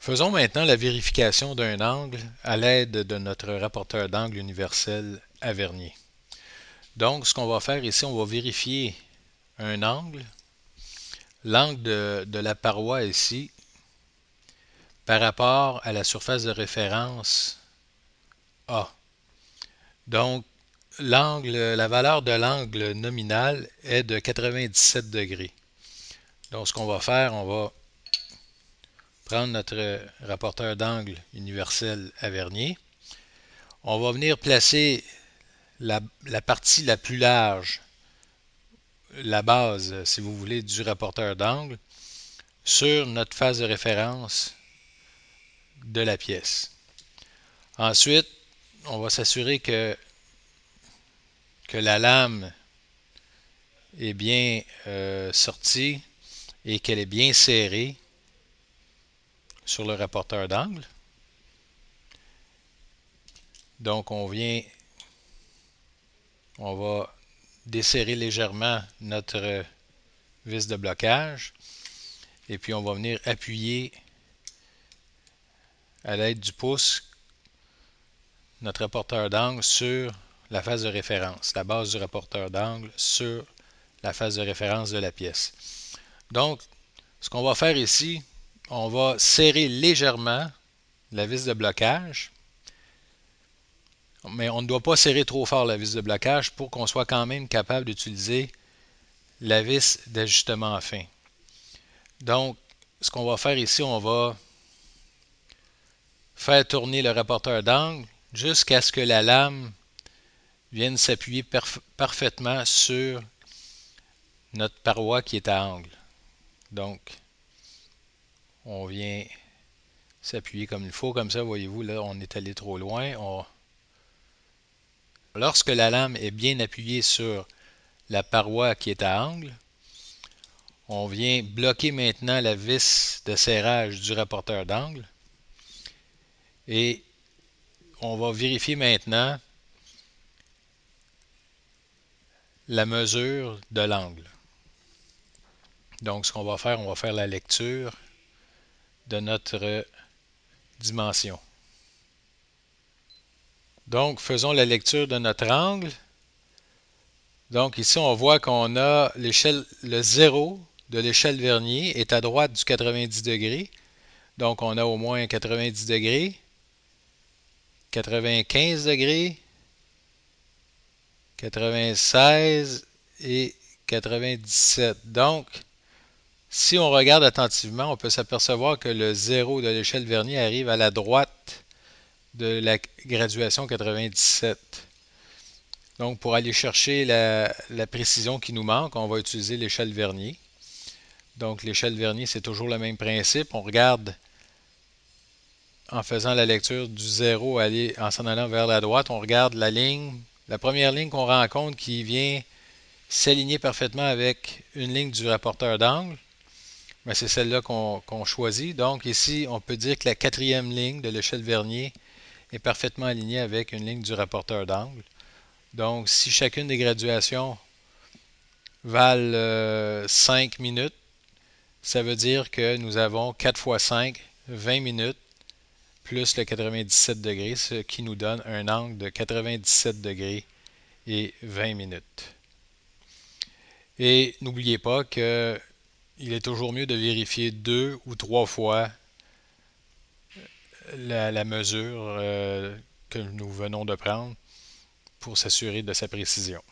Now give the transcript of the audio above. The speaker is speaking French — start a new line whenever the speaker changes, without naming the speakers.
Faisons maintenant la vérification d'un angle à l'aide de notre rapporteur d'angle universel Avernier. Donc, ce qu'on va faire ici, on va vérifier un angle, l'angle de la paroi ici, par rapport à la surface de référence A. Donc, la valeur de l'angle nominal est de 97 degrés. Donc, ce qu'on va faire, on va prendre notre rapporteur d'angle universel Avernier. On va venir placer la partie la plus large, la base, si vous voulez, du rapporteur d'angle sur notre face de référence de la pièce. Ensuite, on va s'assurer que la lame est bien sortie et qu'elle est bien serrée sur le rapporteur d'angle. Donc, on va desserrer légèrement notre vis de blocage et puis on va venir appuyer à l'aide du pouce notre rapporteur d'angle sur la face de référence, la base du rapporteur d'angle sur la face de référence de la pièce. Donc, ce qu'on va faire ici, on va serrer légèrement la vis de blocage, mais on ne doit pas serrer trop fort la vis de blocage pour qu'on soit quand même capable d'utiliser la vis d'ajustement fin. Donc, ce qu'on va faire ici, on va faire tourner le rapporteur d'angle jusqu'à ce que la lame vienne s'appuyer parfaitement sur notre paroi qui est à angle. Donc, on vient s'appuyer comme il faut, comme ça, voyez-vous, là, on est allé trop loin. Lorsque la lame est bien appuyée sur la paroi qui est à angle, on vient bloquer maintenant la vis de serrage du rapporteur d'angle et on va vérifier maintenant la mesure de l'angle. Donc, ce qu'on va faire, on va faire la lecture de notre dimension. Donc, faisons la lecture de notre angle. Donc, ici, on voit qu'on a le 0 de l'échelle Vernier est à droite du 90 degrés. Donc, on a au moins 90 degrés, 95 degrés, 96 et 97. Donc, si on regarde attentivement, on peut s'apercevoir que le 0 de l'échelle Vernier arrive à la droite de la graduation 97. Donc, pour aller chercher la précision qui nous manque, on va utiliser l'échelle Vernier. Donc, l'échelle Vernier, c'est toujours le même principe. On regarde en faisant la lecture du 0 en s'en allant vers la droite, on regarde la première ligne qu'on rencontre qui vient s'aligner parfaitement avec une ligne du rapporteur d'angle. Mais c'est celle-là qu'on choisit. Donc ici, on peut dire que la quatrième ligne de l'échelle Vernier est parfaitement alignée avec une ligne du rapporteur d'angle. Donc si chacune des graduations valent 5 minutes, ça veut dire que nous avons 4 fois 5, 20 minutes, plus le 97 degrés, ce qui nous donne un angle de 97 degrés et 20 minutes. Et n'oubliez pas que il est toujours mieux de vérifier 2 ou 3 fois la mesure que nous venons de prendre pour s'assurer de sa précision.